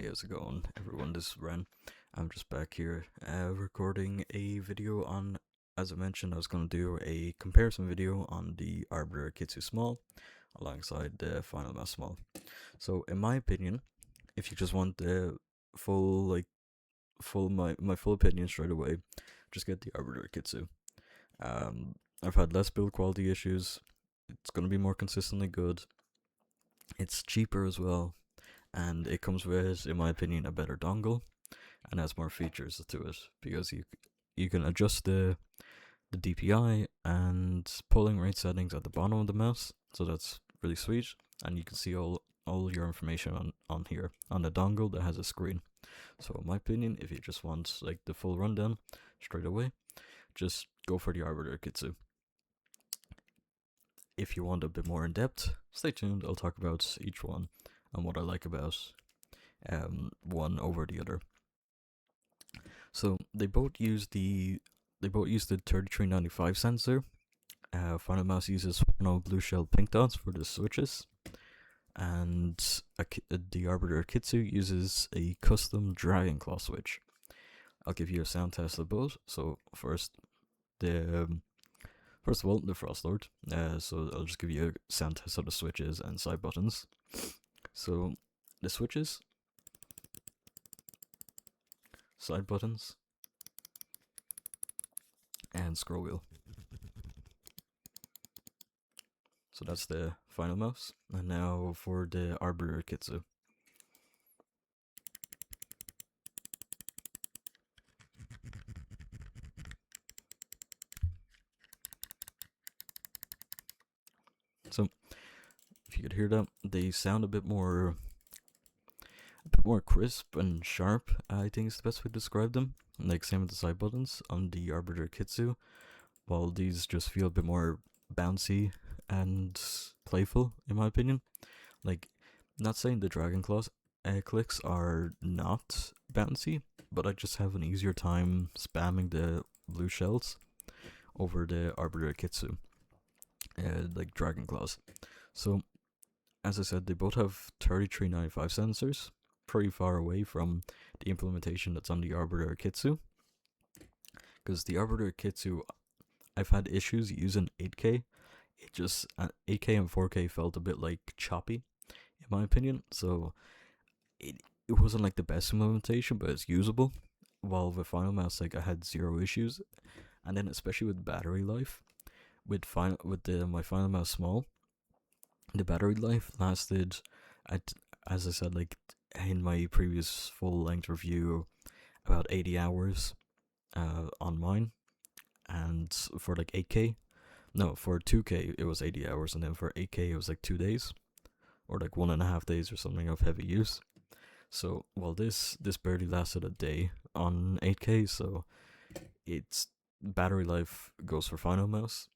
How's it going, everyone? This is Ren. I'm just back here recording a video on, as I mentioned, I was going to do a comparison video on the Arbiter Akitsu Small alongside the Finalmouse Small. So, in my opinion, if you just want the my full opinion straight away, just get the Arbiter Akitsu. I've had less build quality issues. It's going to be more consistently good. It's cheaper as well, and it comes with, in my opinion, a better dongle and has more features to it because you can adjust the DPI and polling rate settings at the bottom of the mouse, so that's really sweet. And you can see all your information on here on the dongle that has a screen. So in my opinion, if you just want like the full rundown straight away, just go for the Arbiter Akitsu. If you want a bit more in depth, stay tuned. I'll talk about each one and what I like about one over the other. So they both use the 3395 sensor. Finalmouse uses no blue shell pink dots for the switches, and the Arbiter Akitsu uses a custom dragon claw switch. I'll give you a sound test of both. So first of all, the Frostlord. So I'll just give you a sound test of the switches and side buttons. So the switches, side buttons, and scroll wheel. So that's the Finalmouse. And now for the Arbiter Akitsu. So if you could hear that, they sound a bit more crisp and sharp, I think is the best way to describe them. Like same with the side buttons on the Arbiter Akitsu, while these just feel a bit more bouncy and playful, in my opinion. Like, not saying the Dragon Claws clicks are not bouncy, but I just have an easier time spamming the blue shells over the Arbiter Akitsu, like Dragon Claws. So, as I said, they both have 3395 sensors, pretty far away from the implementation that's on the Arbiter Akitsu. Because the Arbiter Akitsu, I've had issues using 8K. It just 8K and 4K felt a bit like choppy, in my opinion. So it wasn't like the best implementation, but it's usable. While with Finalmouse, like I had zero issues, and then especially with battery life, with my Finalmouse Small, the battery life lasted, as I said, like in my previous full length review, about 80 hours on mine, and for like 8K. No, for 2K it was 80 hours, and then for 8K it was like 2 days, or like 1.5 days or something of heavy use. So, well, this barely lasted a day on 8K, so its battery life goes for Finalmouse,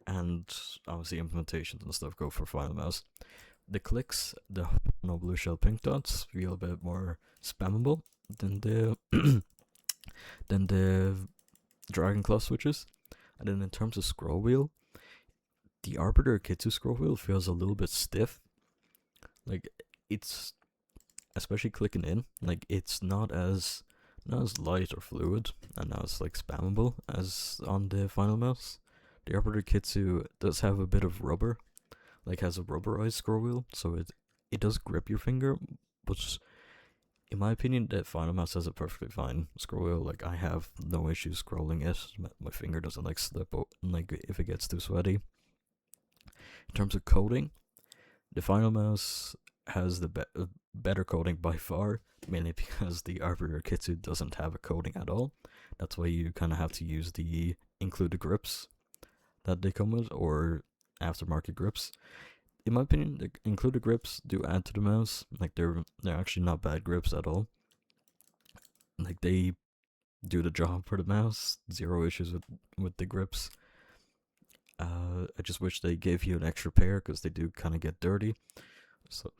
and obviously implementations and stuff go for Finalmouse. The clicks, the no blue shell pink dots, feel a bit more spammable than the than the Dragon Claw switches. And then in terms of scroll wheel, the Arbiter Akitsu scroll wheel feels a little bit stiff. Like, it's, especially clicking in, like it's not as light or fluid and not as like spammable as on the Finalmouse. The Arbiter Akitsu does have a bit of rubber, like has a rubberized scroll wheel, so it does grip your finger, but in my opinion, the Finalmouse has a perfectly fine scroll wheel. Like, I have no issues scrolling it. My finger doesn't like slip out, like if it gets too sweaty. In terms of coding, the Finalmouse has the better coding by far, mainly because the Arbiter Akitsu doesn't have a coding at all. That's why you kind of have to use the included grips that they come with, or aftermarket grips. In my opinion, the included grips do add to the mouse. Like, they're actually not bad grips at all. Like, they do the job for the mouse. Zero issues with the grips. I just wish they gave you an extra pair, because they do kind of get dirty. So,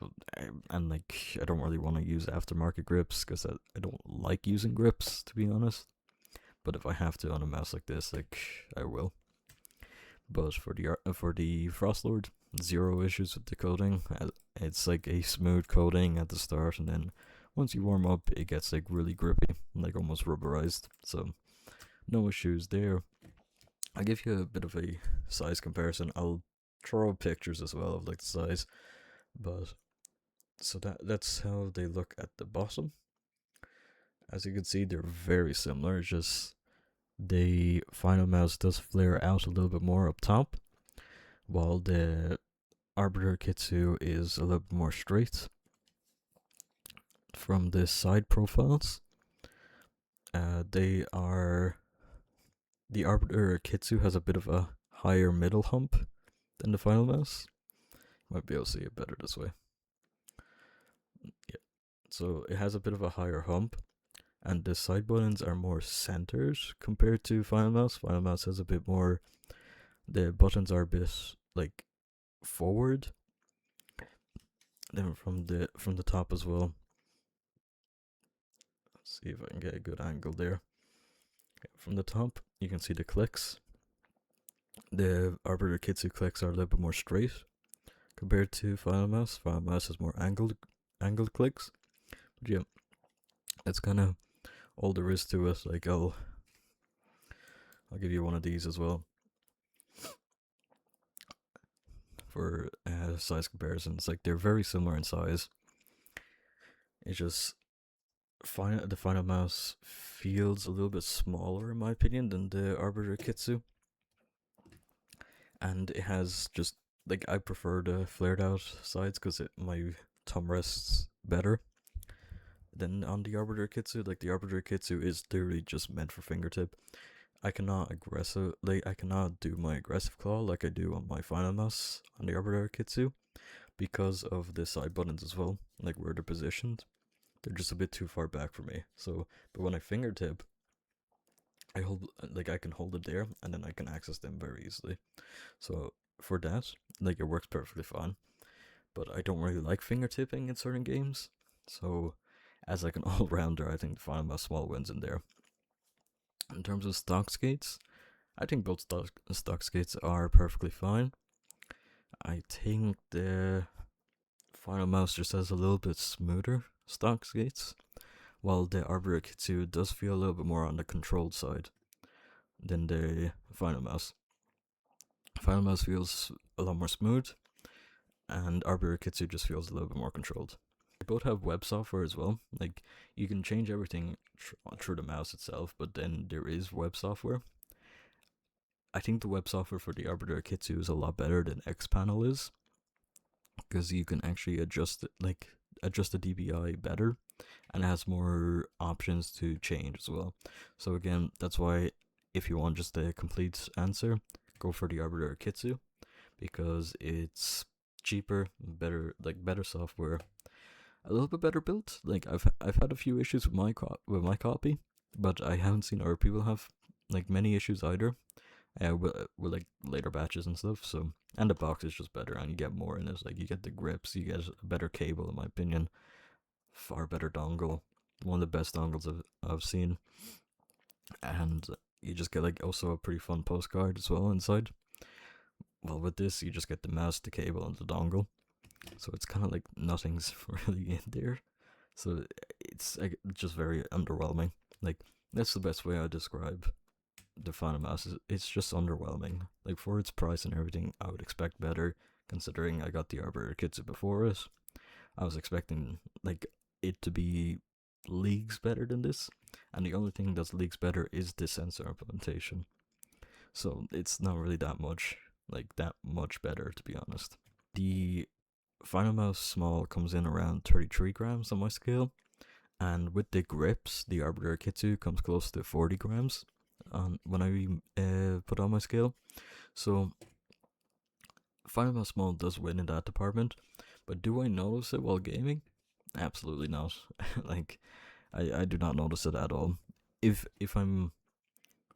and like, I don't really want to use aftermarket grips because I don't like using grips, to be honest. But if I have to on a mouse like this, like, I will. But for the Frostlord, zero issues with the coding. It's like a smooth coding at the start, and then once you warm up, it gets like really grippy, like almost rubberized. So no issues there. I'll give you a bit of a size comparison. I'll throw pictures as well of like the size, but so that's how they look at the bottom. As you can see, they're very similar. It's just the Finalmouse does flare out a little bit more up top, while the Arbiter Akitsu is a little bit more straight. From the side profiles, they are the Arbiter Akitsu has a bit of a higher middle hump than the Finalmouse. Might be able to see it better this way. Yeah, so it has a bit of a higher hump, and the side buttons are more centered compared to Finalmouse. Finalmouse has a bit more. The buttons are a bit like forward. Then from the top as well. Let's see if I can get a good angle there. From the top, you can see the clicks. The Arbiter Akitsu clicks are a little bit more straight compared to Finalmouse. Finalmouse has more angled clicks. But yeah, that's kind of all there is to it. Like I'll give you one of these as well for size comparisons. Like they're very similar in size. It's just the Finalmouse feels a little bit smaller in my opinion than the Arbiter Akitsu, and it has just like I prefer the flared out sides because my thumb rests better than on the Arbiter Akitsu. Like the Arbiter Akitsu is literally just meant for fingertip. I cannot do my aggressive claw like I do on my Finalmouse on the Arbiter Akitsu because of the side buttons as well, like where they're positioned. They're just a bit too far back for me. So, but when I fingertip, I can hold it there and then I can access them very easily. So for that, like it works perfectly fine. But I don't really like fingertipping in certain games. So as like an all rounder, I think the Finalmouse Small wins in there. In terms of stock skates, I think both stock skates are perfectly fine. I think the Finalmouse just has a little bit smoother stock skates, while the Arbiter Akitsu does feel a little bit more on the controlled side than the Finalmouse. Finalmouse feels a lot more smooth, and Arbiter Akitsu just feels a little bit more controlled. They both have web software as well. Like you can change everything through the mouse itself, but then there is web software. I think the web software for the Arbiter Akitsu is a lot better than Xpanel is, because you can actually adjust the DPI better, and it has more options to change as well. So again, that's why if you want just a complete answer, go for the Arbiter Akitsu, because it's cheaper, better software, a little bit better built. Like I've had a few issues with my copy, but I haven't seen other people have like many issues either. With like later batches and stuff. So, and the box is just better, and you get more in it. Like you get the grips, you get a better cable, in my opinion, far better dongle, one of the best dongles I've seen, and you just get like also a pretty fun postcard as well inside. Well, with this, you just get the mouse, the cable, and the dongle. So it's kind of like nothing's really in there. So it's like, just very underwhelming. Like that's the best way I describe the Finalmouse. It's just underwhelming. Like for its price and everything, I would expect better. Considering I got the Arbiter Akitsu before it, I was expecting like it to be leagues better than this. And the only thing that's leagues better is the sensor implementation. So it's not really that much better, to be honest. The Finalmouse Small comes in around 33 grams on my scale, and with the grips, the Arbiter Akitsu comes close to 40 grams when I put on my scale. So Finalmouse Small does win in that department, but do I notice it while gaming? Absolutely not. Like I do not notice it at all. If I'm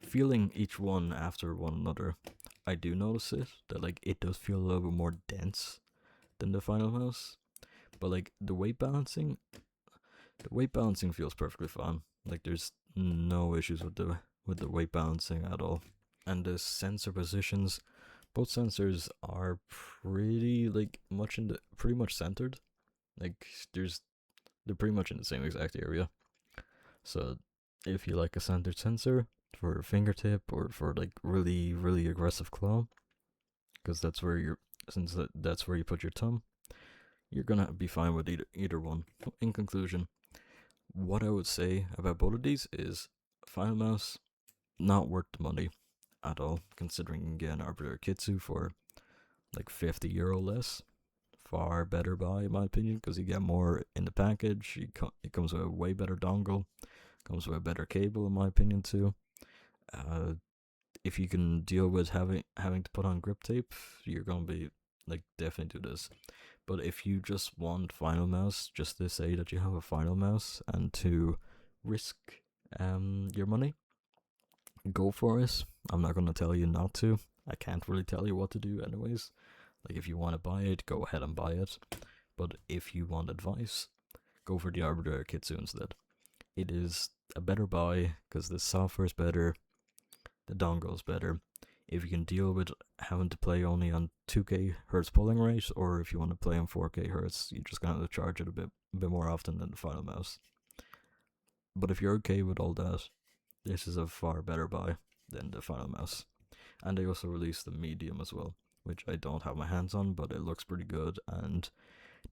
feeling each one after one another, I do notice it, that like it does feel a little bit more dense than the Finalmouse. But like the weight balancing feels perfectly fine. Like there's no issues with the weight balancing at all. And the sensor positions, both sensors are pretty much centered. Like there's They're pretty much in the same exact area. So if you like a centered sensor for fingertip or for like really really aggressive claw, because that's where you're since that's where you put your thumb, you're gonna be fine with either one. In conclusion, what I would say about both of these is Finalmouse not worth the money at all, considering you can get an Arbiter Akitsu for like €50 less. Far better buy, in my opinion, because you get more in the package. It comes with a way better dongle, comes with a better cable, in my opinion, too. Uh, if you can deal with having to put on grip tape, you're gonna be like definitely do this. But if you just want Finalmouse, just to say that you have a Finalmouse and to risk your money, go for it. I'm not gonna tell you not to. I can't really tell you what to do, anyways. Like if you want to buy it, go ahead and buy it. But if you want advice, go for the Arbiter Akitsu instead. It is a better buy because the software is better, the dongle is better. If you can deal with having to play only on 2K hertz polling rate, or if you want to play on 4K hertz, you're just gonna have to charge it a bit more often than the Finalmouse. But if you're okay with all that, this is a far better buy than the Finalmouse. And they also released the medium as well, which I don't have my hands on, but it looks pretty good. And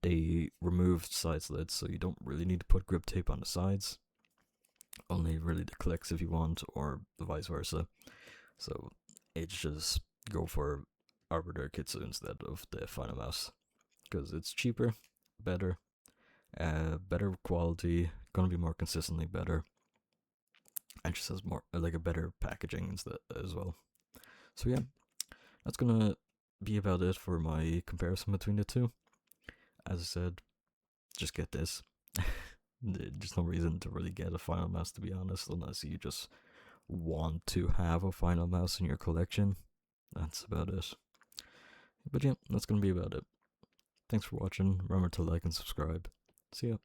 they removed side slits, so you don't really need to put grip tape on the sides. Only really the clicks if you want, or vice versa. So it's just go for Arbiter Akitsu instead of the Finalmouse, because it's cheaper, better, better quality, gonna be more consistently better, and just has more like a better packaging instead as well. So yeah, that's gonna be about it for my comparison between the two. As I said, just get this. There's no reason to really get a Finalmouse, to be honest, unless you just want to have a Finalmouse in your collection. That's about it. But yeah, that's gonna be about it. Thanks for watching. Remember to like and subscribe. See ya.